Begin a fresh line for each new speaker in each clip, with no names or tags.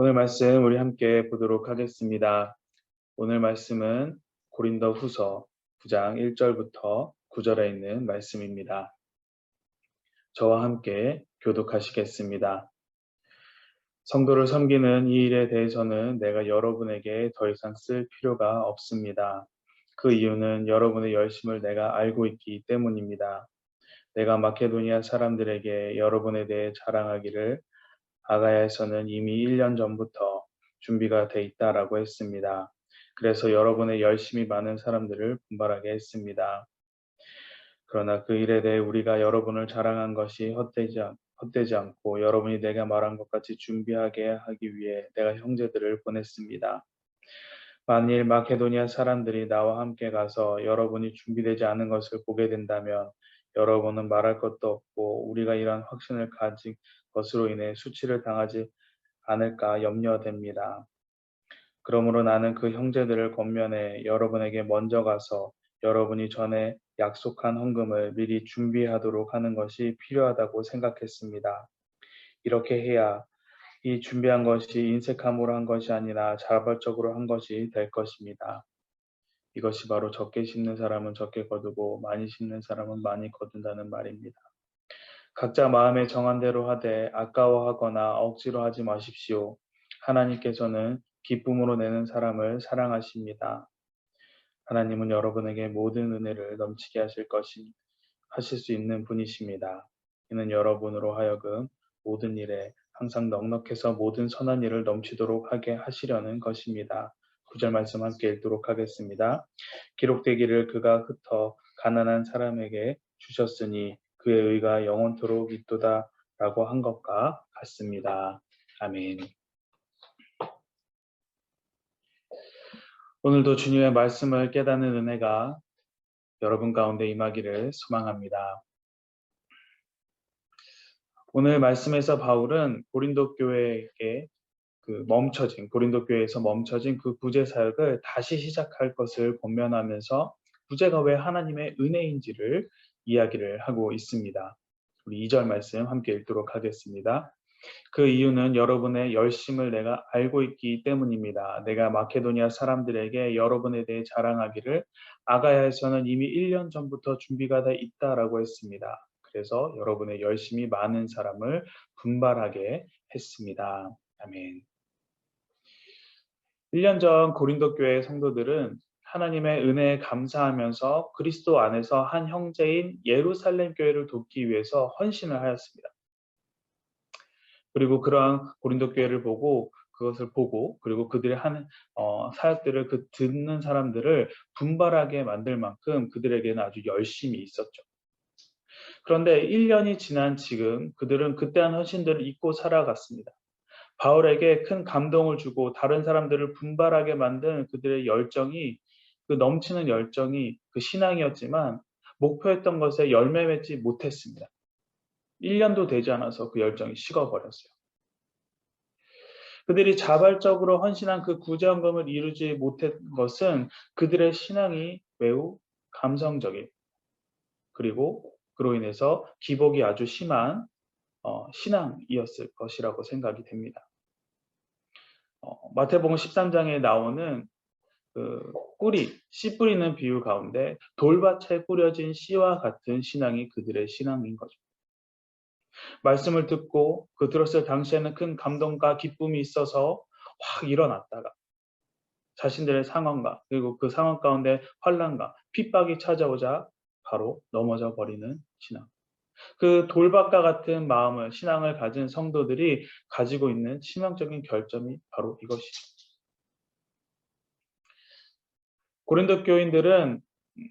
오늘 말씀 우리 함께 보도록 하겠습니다. 오늘 말씀은 고린도후서 9장 1절부터 9절에 있는 말씀입니다. 저와 함께 교독하시겠습니다. 성도를 섬기는 이 일에 대해서는 내가 여러분에게 더 이상 쓸 필요가 없습니다. 그 이유는 여러분의 열심을 내가 알고 있기 때문입니다. 내가 마케도니아 사람들에게 여러분에 대해 자랑하기를 아가야에서는 이미 1년 전부터 준비가 돼 있다라고 했습니다. 그래서 여러분의 열심이 많은 사람들을 분발하게 했습니다. 그러나 그 일에 대해 우리가 여러분을 자랑한 것이 헛되지 않고 여러분이 내가 말한 것 같이 준비하게 하기 위해 내가 형제들을 보냈습니다. 만일 마케도니아 사람들이 나와 함께 가서 여러분이 준비되지 않은 것을 보게 된다면 여러분은 말할 것도 없고 우리가 이런 확신을 가진 것으로 인해 수치를 당하지 않을까 염려됩니다. 그러므로 나는 그 형제들을 권면해 여러분에게 먼저 가서 여러분이 전에 약속한 헌금을 미리 준비하도록 하는 것이 필요하다고 생각했습니다. 이렇게 해야 이 준비한 것이 인색함으로 한 것이 아니라 자발적으로 한 것이 될 것입니다. 이것이 바로 적게 심는 사람은 적게 거두고 많이 심는 사람은 많이 거둔다는 말입니다. 각자 마음에 정한 대로 하되 아까워하거나 억지로 하지 마십시오. 하나님께서는 기쁨으로 내는 사람을 사랑하십니다. 하나님은 여러분에게 모든 은혜를 넘치게 하실 수 있는 분이십니다. 이는 여러분으로 하여금 모든 일에 항상 넉넉해서 모든 선한 일을 넘치도록 하게 하시려는 것입니다. 9절 말씀 함께 읽도록 하겠습니다. 기록되기를 그가 흩어 가난한 사람에게 주셨으니 그의 의가 영원토록 있도다 라고 한 것과 같습니다. 아멘. 오늘도 주님의 말씀을 깨닫는 은혜가 여러분 가운데 임하기를 소망합니다. 오늘 말씀에서 바울은 고린도 교회에게 고린도 교회에서 멈춰진 그 구제 사역을 다시 시작할 것을 권면하면서 구제가 왜 하나님의 은혜인지를 이야기를 하고 있습니다. 우리 2절 말씀 함께 읽도록 하겠습니다. 그 이유는 여러분의 열심을 내가 알고 있기 때문입니다. 내가 마케도니아 사람들에게 여러분에 대해 자랑하기를 아가야에서는 이미 1년 전부터 준비가 돼 있다라고 했습니다. 그래서 여러분의 열심이 많은 사람을 분발하게 했습니다. 아멘. 1년 전 고린도 교회 성도들은 하나님의 은혜에 감사하면서 그리스도 안에서 한 형제인 예루살렘 교회를 돕기 위해서 헌신을 하였습니다. 그리고 그러한 고린도 교회를 그것을 보고 그리고 그들의 하는 사역들을 듣는 사람들을 분발하게 만들 만큼 그들에게는 아주 열심이 있었죠. 그런데 1년이 지난 지금 그들은 그때 한 헌신들을 잊고 살아갔습니다. 바울에게 큰 감동을 주고 다른 사람들을 분발하게 만든 그들의 열정이 그 넘치는 열정이 그 신앙이었지만 목표했던 것에 열매 맺지 못했습니다. 1년도 되지 않아서 그 열정이 식어버렸어요. 그들이 자발적으로 헌신한 그 구제헌금을 이루지 못한 것은 그들의 신앙이 매우 감성적인 그리고 그로 인해서 기복이 아주 심한 신앙이었을 것이라고 생각이 됩니다. 마태복음 13장에 나오는 그 씨 뿌리는 비유 가운데 돌밭에 뿌려진 씨와 같은 신앙이 그들의 신앙인 거죠. 말씀을 듣고 들었을 당시에는 큰 감동과 기쁨이 있어서 확 일어났다가 자신들의 상황과 그리고 그 상황 가운데 환난과 핍박이 찾아오자 바로 넘어져 버리는 신앙. 그 돌밭과 같은 신앙을 가진 성도들이 가지고 있는 치명적인 결점이 바로 이것이죠. 고린도 교인들은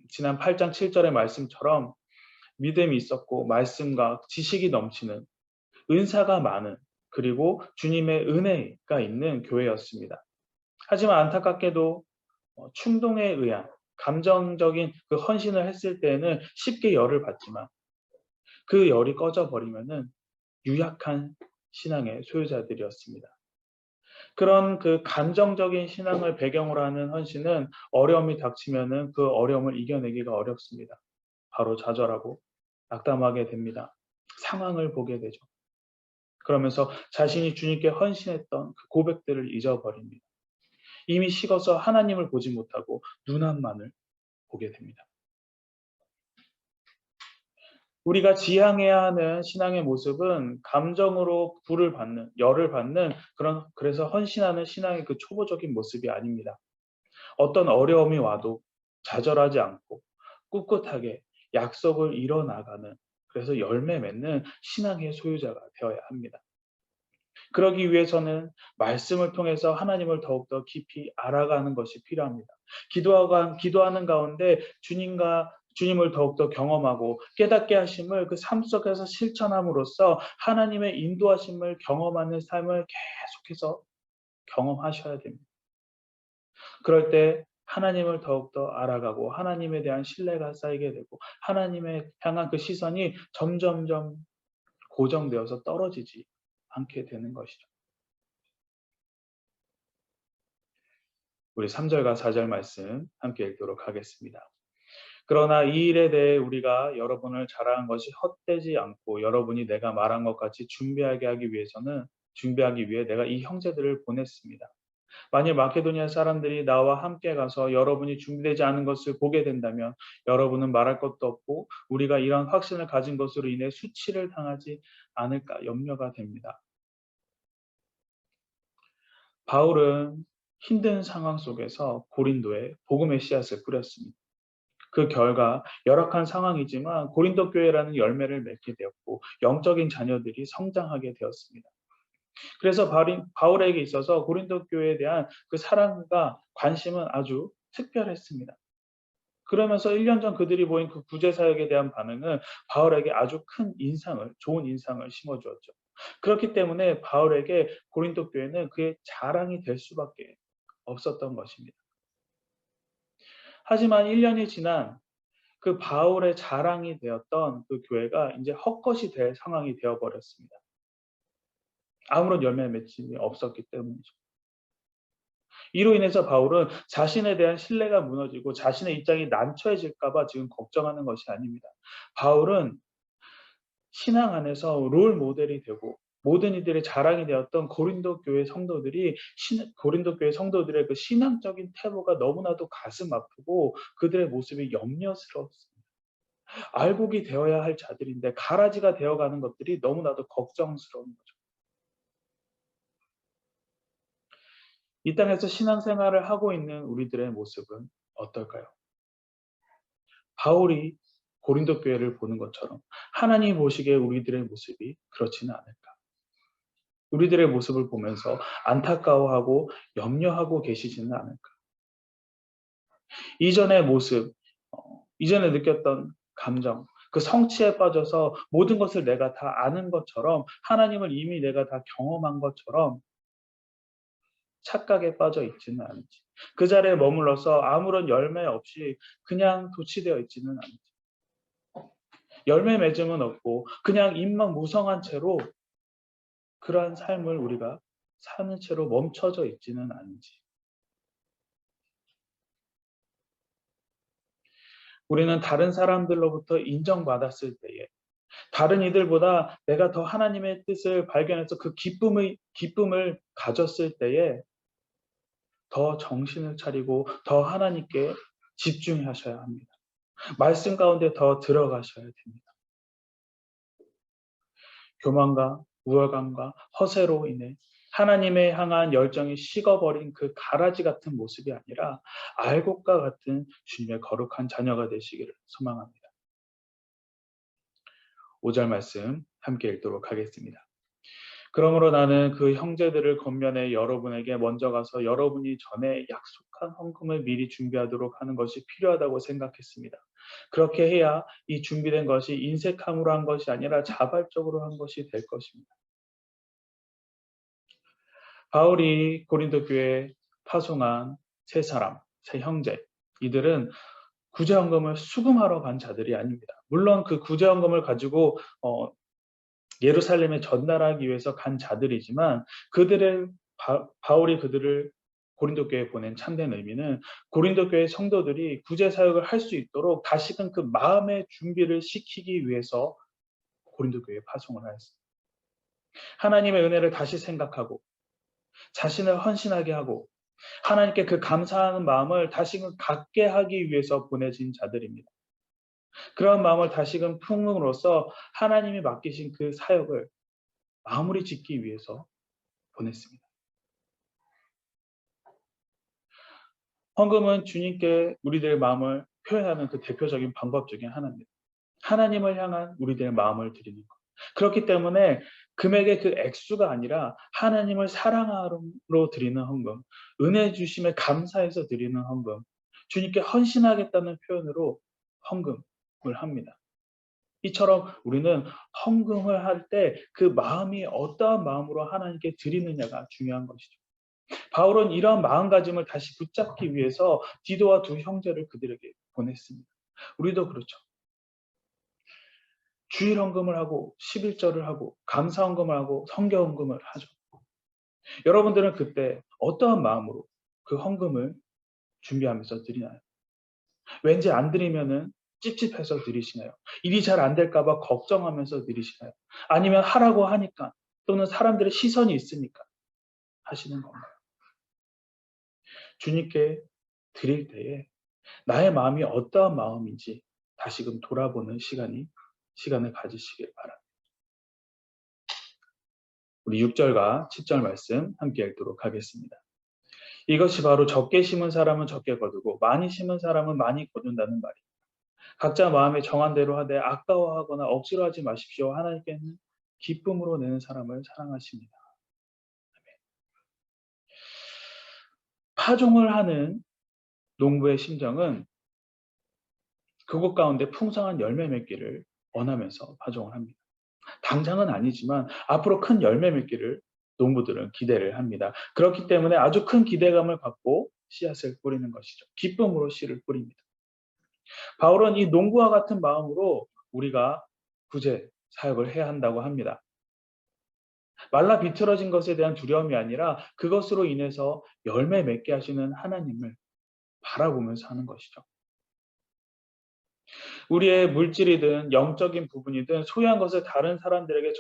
지난 8장 7절의 말씀처럼 믿음이 있었고 말씀과 지식이 넘치는 은사가 많은 그리고 주님의 은혜가 있는 교회였습니다. 하지만 안타깝게도 충동에 의한 감정적인 그 헌신을 했을 때에는 쉽게 열을 받지만 그 열이 꺼져버리면은 유약한 신앙의 소유자들이었습니다. 그런 그 감정적인 신앙을 배경으로 하는 헌신은 어려움이 닥치면은 그 어려움을 이겨내기가 어렵습니다. 바로 좌절하고 낙담하게 됩니다. 상황을 보게 되죠. 그러면서 자신이 주님께 헌신했던 그 고백들을 잊어버립니다. 이미 식어서 하나님을 보지 못하고 눈앞만을 보게 됩니다. 우리가 지향해야 하는 신앙의 모습은 감정으로 불을 받는, 열을 받는 그래서 헌신하는 신앙의 그 초보적인 모습이 아닙니다. 어떤 어려움이 와도 좌절하지 않고 꿋꿋하게 약속을 이뤄나가는, 그래서 열매 맺는 신앙의 소유자가 되어야 합니다. 그러기 위해서는 말씀을 통해서 하나님을 더욱더 깊이 알아가는 것이 필요합니다. 기도하는 가운데 주님을 더욱더 경험하고 깨닫게 하심을 그 삶 속에서 실천함으로써 하나님의 인도하심을 경험하는 삶을 계속해서 경험하셔야 됩니다. 그럴 때 하나님을 더욱더 알아가고 하나님에 대한 신뢰가 쌓이게 되고 하나님의 향한 그 시선이 점점점 고정되어서 떨어지지 않게 되는 것이죠. 우리 3절과 4절 말씀 함께 읽도록 하겠습니다. 그러나 이 일에 대해 우리가 여러분을 자랑한 것이 헛되지 않고 여러분이 내가 말한 것 같이 준비하기 위해 내가 이 형제들을 보냈습니다. 만일 마케도니아 사람들이 나와 함께 가서 여러분이 준비되지 않은 것을 보게 된다면 여러분은 말할 것도 없고 우리가 이런 확신을 가진 것으로 인해 수치를 당하지 않을까 염려가 됩니다. 바울은 힘든 상황 속에서 고린도에 복음의 씨앗을 뿌렸습니다. 그 결과 열악한 상황이지만 고린도 교회라는 열매를 맺게 되었고 영적인 자녀들이 성장하게 되었습니다. 그래서 바울에게 있어서 고린도 교회에 대한 그 사랑과 관심은 아주 특별했습니다. 그러면서 1년 전 그들이 보인 그 구제 사역에 대한 반응은 바울에게 아주 좋은 인상을 심어주었죠. 그렇기 때문에 바울에게 고린도 교회는 그의 자랑이 될 수밖에 없었던 것입니다. 하지만 1년이 지난 그 바울의 자랑이 되었던 그 교회가 이제 헛것이 될 상황이 되어버렸습니다. 아무런 열매 맺힘이 없었기 때문이죠. 이로 인해서 바울은 자신에 대한 신뢰가 무너지고 자신의 입장이 난처해질까 봐 지금 걱정하는 것이 아닙니다. 바울은 신앙 안에서 롤 모델이 되고 모든 이들의 자랑이 되었던 고린도 교회 성도들의 그 신앙적인 태도가 너무나도 가슴 아프고 그들의 모습이 염려스럽습니다. 알곡이 되어야 할 자들인데 가라지가 되어가는 것들이 너무나도 걱정스러운 거죠. 이 땅에서 신앙생활을 하고 있는 우리들의 모습은 어떨까요? 바울이 고린도 교회를 보는 것처럼 하나님 보시기에 우리들의 모습이 그렇지는 않을까? 우리들의 모습을 보면서 안타까워하고 염려하고 계시지는 않을까? 이전의 모습, 이전에 느꼈던 감정, 그 성취에 빠져서 모든 것을 내가 다 아는 것처럼 하나님을 이미 내가 다 경험한 것처럼 착각에 빠져 있지는 않은지, 그 자리에 머물러서 아무런 열매 없이 그냥 도취되어 있지는 않은지, 열매 맺음은 없고 그냥 입만 무성한 채로 그러한 삶을 우리가 사는 채로 멈춰져 있지는 않은지. 우리는 다른 사람들로부터 인정받았을 때에 다른 이들보다 내가 더 하나님의 뜻을 발견해서 그 기쁨을 가졌을 때에 더 정신을 차리고 더 하나님께 집중하셔야 합니다. 말씀 가운데 더 들어가셔야 됩니다. 교만과 우월감과 허세로 인해 하나님에 향한 열정이 식어버린 그 가라지 같은 모습이 아니라 알곡과 같은 주님의 거룩한 자녀가 되시기를 소망합니다. 5절 말씀 함께 읽도록 하겠습니다. 그러므로 나는 그 형제들을 권면해 여러분에게 먼저 가서 여러분이 전에 약속한 헌금을 미리 준비하도록 하는 것이 필요하다고 생각했습니다. 그렇게 해야 이 준비된 것이 인색함으로 한 것이 아니라 자발적으로 한 것이 될 것입니다. 바울이 고린도 교회에 파송한 세 형제, 이들은 구제헌금을 수금하러 간 자들이 아닙니다. 물론 그 구제헌금을 가지고 예루살렘에 전달하기 위해서 간 자들이지만 바울이 그들을 고린도 교회에 보낸 참된 의미는 고린도 교회 성도들이 구제 사역을 할 수 있도록 다시금 그 마음의 준비를 시키기 위해서 고린도 교회에 파송을 하였습니다. 하나님의 은혜를 다시 생각하고 자신을 헌신하게 하고 하나님께 그 감사하는 마음을 다시금 갖게 하기 위해서 보내진 자들입니다. 그런 마음을 다시금 품음으로써 하나님이 맡기신 그 사역을 마무리 짓기 위해서 보냈습니다. 헌금은 주님께 우리들의 마음을 표현하는 그 대표적인 방법 중에 하나입니다. 하나님을 향한 우리들의 마음을 드리는 것. 그렇기 때문에 금액의 그 액수가 아니라 하나님을 사랑하로 드리는 헌금, 은혜 주심에 감사해서 드리는 헌금, 주님께 헌신하겠다는 표현으로 헌금을 합니다. 이처럼 우리는 헌금을 할 때 그 마음이 어떠한 마음으로 하나님께 드리느냐가 중요한 것이죠. 바울은 이러한 마음가짐을 다시 붙잡기 위해서 디도와 두 형제를 그들에게 보냈습니다. 우리도 그렇죠. 주일 헌금을 하고 11절을 하고 감사 헌금을 하고 성교 헌금을 하죠. 여러분들은 그때 어떠한 마음으로 그 헌금을 준비하면서 드리나요? 왠지 안 드리면은 찝찝해서 드리시나요? 일이 잘 안 될까 봐 걱정하면서 드리시나요? 아니면 하라고 하니까 또는 사람들의 시선이 있으니까 하시는 건가요? 주님께 드릴 때에 나의 마음이 어떠한 마음인지 다시금 돌아보는 시간을 가지시길 바랍니다. 우리 6절과 7절 말씀 함께 읽도록 하겠습니다. 이것이 바로 적게 심은 사람은 적게 거두고 많이 심은 사람은 많이 거둔다는 말이에요. 각자 마음에 정한 대로 하되 아까워하거나 억지로 하지 마십시오. 하나님께는 기쁨으로 내는 사람을 사랑하십니다. 파종을 하는 농부의 심정은 그곳 가운데 풍성한 열매 맺기를 원하면서 파종을 합니다. 당장은 아니지만 앞으로 큰 열매 맺기를 농부들은 기대를 합니다. 그렇기 때문에 아주 큰 기대감을 갖고 씨앗을 뿌리는 것이죠. 기쁨으로 씨를 뿌립니다. 바울은 이 농부와 같은 마음으로 우리가 구제 사역을 해야 한다고 합니다. 말라 비틀어진 것에 대한 두려움이 아니라 그것으로 인해서 열매 맺게 하시는 하나님을 바라보면서 하는 것이죠. 우리의 물질이든 영적인 부분이든 소유한 것을 다른 사람들에게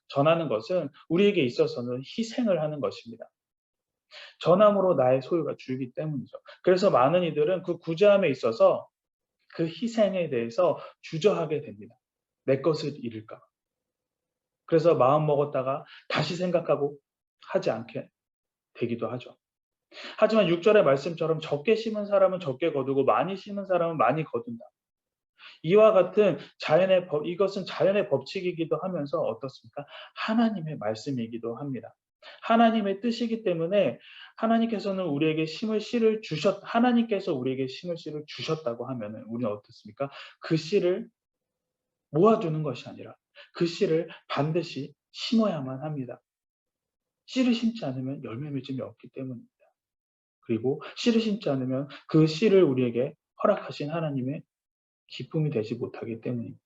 전하는 것은 우리에게 있어서는 희생을 하는 것입니다. 전함으로 나의 소유가 줄기 때문이죠. 그래서 많은 이들은 그 구제함에 있어서 그 희생에 대해서 주저하게 됩니다. 내 것을 잃을까. 그래서 마음 먹었다가 다시 생각하고 하지 않게 되기도 하죠. 하지만 6절의 말씀처럼 적게 심은 사람은 적게 거두고 많이 심은 사람은 많이 거둔다. 이와 같은 자연의 법, 이것은 자연의 법칙이기도 하면서 어떻습니까? 하나님의 말씀이기도 합니다. 하나님의 뜻이기 때문에 하나님께서는 우리에게 하나님께서 우리에게 심을 씨를 주셨다고 하면은 우리는 어떻습니까? 그 씨를 모아두는 것이 아니라 그 씨를 반드시 심어야만 합니다. 씨를 심지 않으면 열매 맺음이 없기 때문입니다. 그리고 씨를 심지 않으면 그 씨를 우리에게 허락하신 하나님의 기쁨이 되지 못하기 때문입니다.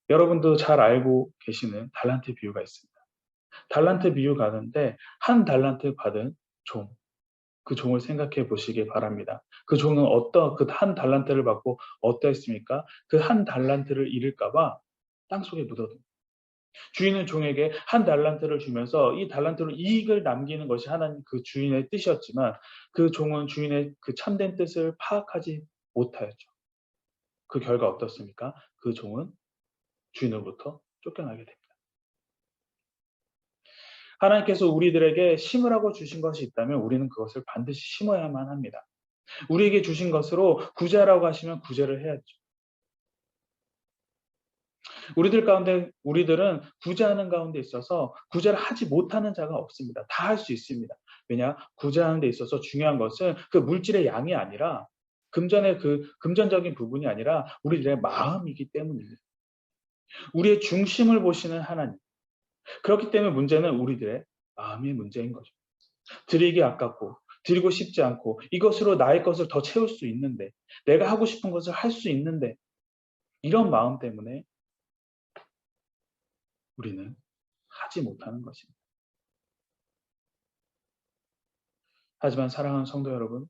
여러분도 잘 알고 계시는 달란트 비유가 있습니다. 달란트 비유 가는데 한 달란트 받은 종, 그 종을 생각해 보시기 바랍니다. 그 종은 그 한 달란트를 받고 어떠했습니까? 그 한 달란트를 잃을까 봐 땅속에 묻어둡니다. 주인은 종에게 한 달란트를 주면서 이 달란트로 이익을 남기는 것이 하나님 그 주인의 뜻이었지만 그 종은 주인의 그 참된 뜻을 파악하지 못하였죠. 그 결과 어떻습니까? 그 종은 주인으로부터 쫓겨나게 됩니다. 하나님께서 우리들에게 심으라고 주신 것이 있다면 우리는 그것을 반드시 심어야만 합니다. 우리에게 주신 것으로 구제하라고 하시면 구제를 해야죠. 우리들은 구제하는 가운데 있어서 구제를 하지 못하는 자가 없습니다. 다 할 수 있습니다. 왜냐? 구제하는 데 있어서 중요한 것은 그 물질의 양이 아니라 금전적인 부분이 아니라 우리들의 마음이기 때문입니다. 우리의 중심을 보시는 하나님. 그렇기 때문에 문제는 우리들의 마음의 문제인 거죠. 드리기 아깝고 드리고 싶지 않고 이것으로 나의 것을 더 채울 수 있는데 내가 하고 싶은 것을 할 수 있는데 이런 마음 때문에 우리는 하지 못하는 것입니다. 하지만 사랑하는 성도 여러분,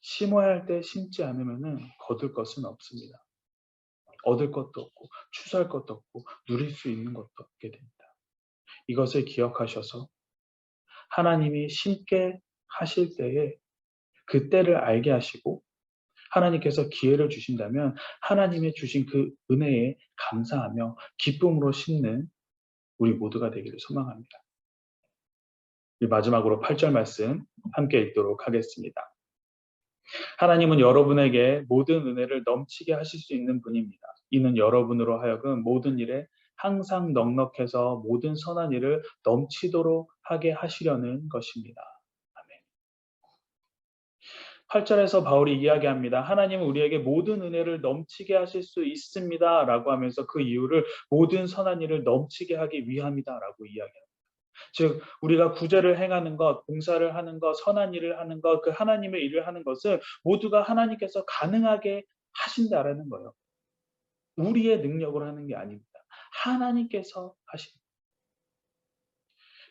심어야 할 때 심지 않으면 거둘 것은 없습니다. 얻을 것도 없고 추수할 것도 없고 누릴 수 있는 것도 없게 됩니다. 이것을 기억하셔서 하나님이 심게 하실 때에 그 때를 알게 하시고 하나님께서 기회를 주신다면 하나님의 주신 그 은혜에 감사하며 기쁨으로 심는 우리 모두가 되기를 소망합니다. 마지막으로 8절 말씀 함께 읽도록 하겠습니다. 하나님은 여러분에게 모든 은혜를 넘치게 하실 수 있는 분입니다. 이는 여러분으로 하여금 모든 일에 항상 넉넉해서 모든 선한 일을 넘치도록 하게 하시려는 것입니다. 아멘. 8절에서 바울이 이야기합니다. 하나님은 우리에게 모든 은혜를 넘치게 하실 수 있습니다. 라고 하면서 그 이유를 모든 선한 일을 넘치게 하기 위함이다. 라고 이야기합니다. 즉 우리가 구제를 행하는 것, 봉사를 하는 것, 선한 일을 하는 것, 그 하나님의 일을 하는 것을 모두가 하나님께서 가능하게 하신다라는 거예요. 우리의 능력으로 하는 게 아닙니다. 하나님께서 하십니다.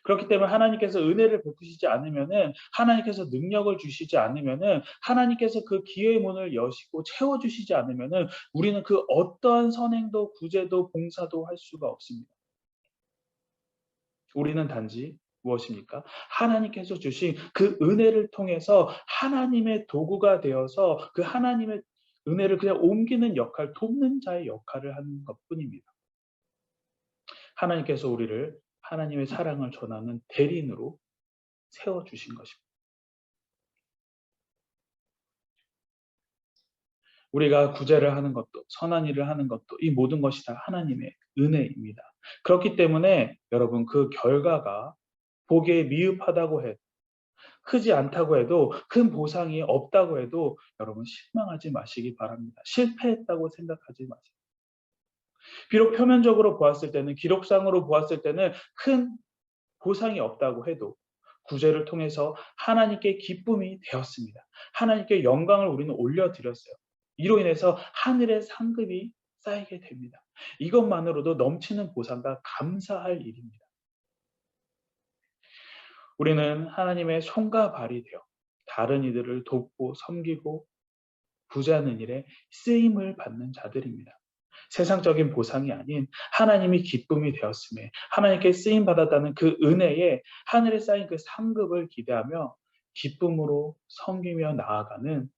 그렇기 때문에 하나님께서 은혜를 베푸시지 않으면은, 하나님께서 능력을 주시지 않으면은, 하나님께서 그 기회의 문을 여시고 채워주시지 않으면은 우리는 그 어떠한 선행도 구제도 봉사도 할 수가 없습니다. 우리는 단지 무엇입니까? 하나님께서 주신 그 은혜를 통해서 하나님의 도구가 되어서 그 하나님의 은혜를 그냥 옮기는 역할, 돕는 자의 역할을 하는 것뿐입니다. 하나님께서 우리를 하나님의 사랑을 전하는 대리인으로 세워주신 것입니다. 우리가 구제를 하는 것도 선한 일을 하는 것도 이 모든 것이 다 하나님의 은혜입니다. 그렇기 때문에 여러분 그 결과가 보기에 미흡하다고 해도 크지 않다고 해도 큰 보상이 없다고 해도 여러분 실망하지 마시기 바랍니다. 실패했다고 생각하지 마세요. 비록 표면적으로 보았을 때는 기록상으로 보았을 때는 큰 보상이 없다고 해도 구제를 통해서 하나님께 기쁨이 되었습니다. 하나님께 영광을 우리는 올려드렸어요. 이로 인해서 하늘의 상급이 쌓이게 됩니다. 이것만으로도 넘치는 보상과 감사할 일입니다. 우리는 하나님의 손과 발이 되어 다른 이들을 돕고 섬기고 구제하는 일에 쓰임을 받는 자들입니다. 세상적인 보상이 아닌 하나님이 기쁨이 되었음에 하나님께 쓰임 받았다는 그 은혜에 하늘에 쌓인 그 상급을 기대하며 기쁨으로 섬기며 나아가는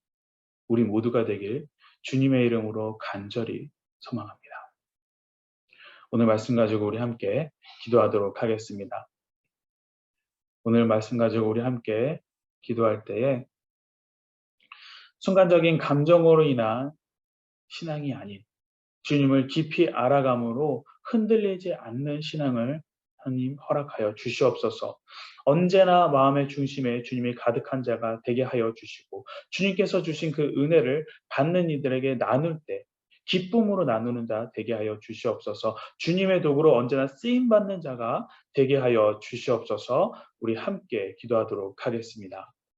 우리 모두가 되길 주님의 이름으로 간절히 소망합니다. 오늘 말씀 가지고 우리 함께 기도하도록 하겠습니다. 오늘 말씀 가지고 우리 함께 기도할 때에 순간적인 감정으로 인한 신앙이 아닌 주님을 깊이 알아감으로 흔들리지 않는 신앙을 하나님 허락하여 주시옵소서. 언제나 마음의 중심에 주님이 가득한 자가 되게 하여 주시고 주님께서 주신 그 은혜를 받는 이들에게 나눌 때 기쁨으로 나누는 자 되게 하여 주시옵소서. 주님의 도구로 언제나 쓰임받는 자가 되게 하여 주시옵소서. 우리 함께 기도하도록 하겠습니다.